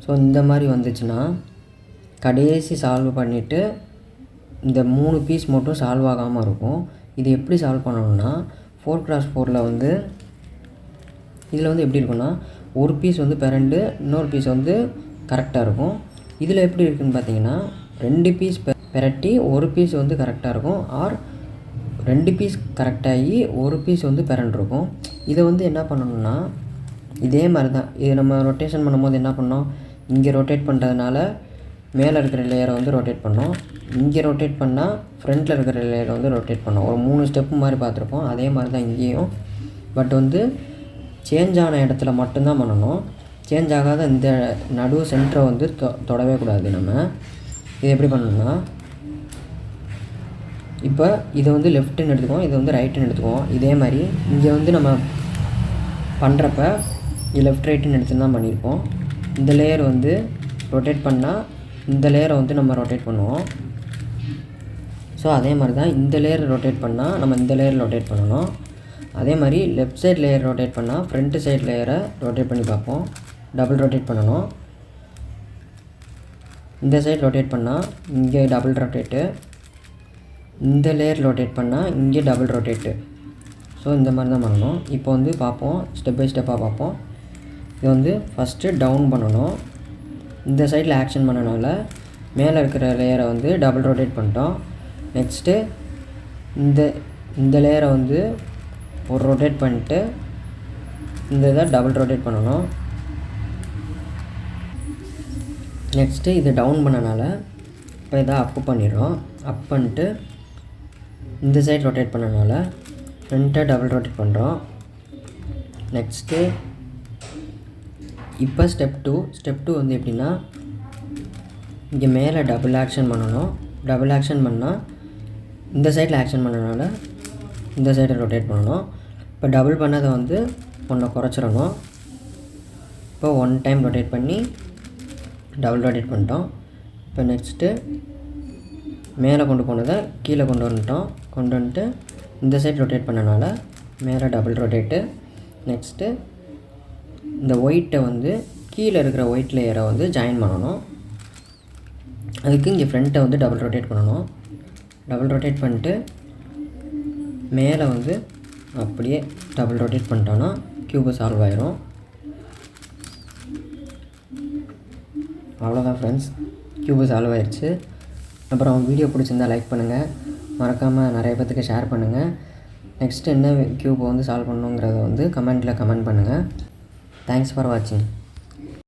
So இந்த மாதிரி வந்துச்சுன்னா கடைசி சால்வ் பண்ணிவிட்டு இந்த 3 பீஸ் மட்டும் சால்வ் ஆகாமல் இருக்கும். இது எப்படி சால்வ் பண்ணணும்னா 4x4 வந்து இதில் வந்து எப்படி இருக்குன்னா ஒரு பீஸ் வந்து பிறண்டு இன்னொரு பீஸ் வந்து கரெக்டாக இருக்கும். இதில் எப்படி இருக்குதுன்னு பார்த்தீங்கன்னா 2 பீஸ் பெரட்டி ஒரு பீஸ் வந்து கரெக்டாக இருக்கும், ஆர் 2 பீஸ் கரெக்டாகி ஒரு பீஸ் வந்து பிறண்டிருக்கும். இதை வந்து என்ன பண்ணணும்னா இதே மாதிரி தான் இது நம்ம ரொட்டேஷன் பண்ணும்போது என்ன பண்ணோம், இங்கே ரொட்டேட் பண்ணுறதுனால மேலே இருக்கிற லேயரை வந்து ரொட்டேட் பண்ணோம், இங்கே ரொட்டேட் பண்ணால் ஃப்ரண்ட்டில் இருக்கிற லேயரை வந்து ரொட்டேட் பண்ணோம். ஒரு 3 ஸ்டெப்பு மாதிரி பார்த்துருப்போம். அதே மாதிரி தான் இங்கேயும். பட் வந்து சேஞ்ச் ஆன இடத்துல மட்டும்தான் பண்ணணும். சேஞ்ச் ஆகாத இந்த நடு சென்டரை வந்து தொடவே கூடாது. நம்ம இது எப்படி பண்ணணும்னா இப்போ இதை வந்து லெஃப்ட்டுன்னு எடுத்துக்குவோம், இதை வந்து ரைட்டுன்னு எடுத்துக்குவோம். இதே மாதிரி இங்கே வந்து நம்ம பண்ணுறப்ப இது லெஃப்ட் ரைட்டுன்னு எடுத்துன்னு தான் பண்ணியிருப்போம். இந்த லேயர் வந்து ரொட்டேட் பண்ணால் இந்த லேயரை வந்து நம்ம ரொட்டேட் பண்ணுவோம். ஸோ அதே மாதிரி தான் இந்த லேயர் ரொட்டேட் பண்ணால் நம்ம இந்த லேயர் ரொட்டேட் பண்ணணும். அதே மாதிரி லெஃப்ட் சைட் லேயர் ரொட்டேட் பண்ணால் ஃப்ரண்ட் சைட் லேயரை ரொட்டேட் பண்ணி பார்ப்போம். டபுள் ரொட்டேட் பண்ணணும். இந்த சைட் ரொட்டேட் பண்ணால் இங்கே டபுள் ரொட்டேட்டு, இந்த லேயர் ரொட்டேட் பண்ணால் இங்கே டபுள் ரொட்டேட்டு. ஸோ இந்த மாதிரி தான் பண்ணணும். இப்போ வந்து பார்ப்போம், ஸ்டெப் பை ஸ்டெப்பாக பார்ப்போம். இது வந்து ஃபஸ்ட்டு டவுன் பண்ணணும். இந்த சைடில் ஆக்ஷன் பண்ணனால மேலே இருக்கிற லேயரை வந்து டபுள் ரொட்டேட் பண்ணிட்டோம். நெக்ஸ்ட்டு இந்த லேயரை வந்து ஒரு ரொட்டேட் பண்ணிட்டு இந்த இதை டபுள் ரொட்டேட் பண்ணணும். நெக்ஸ்ட்டு இதை டவுன் பண்ணனால இப்போ இதை அப்பு பண்ணிடுறோம். அப் பண்ணிட்டு இந்த சைட் ரொட்டேட் பண்ணனால ஃப்ரண்ட்டை டபுள் ரொட்டேட் பண்ணுறோம். நெக்ஸ்ட்டு இப்போ ஸ்டெப் டூ வந்து எப்படின்னா இங்கே மேலே டபுள் ஆக்ஷன் பண்ணணும். டபுள் ஆக்ஷன் பண்ணால் இந்த சைடில் ஆக்ஷன் பண்ணனால இந்த சைடை ரொட்டேட் பண்ணணும். இப்போ டபுள் பண்ணதை வந்து ஒன்றை குறைச்சிடணும். இப்போ 1 டைம் ரொட்டேட் பண்ணி டபுள் ரொட்டேட் பண்ணிட்டோம். இப்போ நெக்ஸ்ட்டு மேலே கொண்டு போனதை கீழே கொண்டு வந்துட்டு இந்த சைட் ரொட்டேட் பண்ணனால மேலே டபுள் ரொட்டேட்டு. நெக்ஸ்ட்டு இந்த ஒயிட்டை வந்து கீழே இருக்கிற ஒயிட் லேயரை வந்து ஜாயின் பண்ணணும். அதுக்கு இங்கே ஃப்ரண்ட்டை வந்து டபுள் ரொட்டேட் பண்ணணும். டபுள் ரொட்டேட் பண்ணிட்டு மேலே வந்து அப்படியே டபுள் ரொட்டேட் பண்ணிட்டோன்னா க்யூபு சால்வ் ஆயிரும். அவ்வளோதான் ஃப்ரெண்ட்ஸ், க்யூபு சால்வ் ஆயிடுச்சு. அப்புறம் வீடியோ பிடிச்சிருந்தால் லைக் பண்ணுங்கள், மறக்காமல் நிறைய பேத்துக்கு ஷேர் பண்ணுங்கள். நெக்ஸ்ட்டு என்ன க்யூபை வந்து சால்வ் பண்ணணுங்கிறத வந்து கமெண்ட்டில் கமெண்ட் பண்ணுங்கள். தேங்க்ஸ் ஃபார் வாட்சிங்.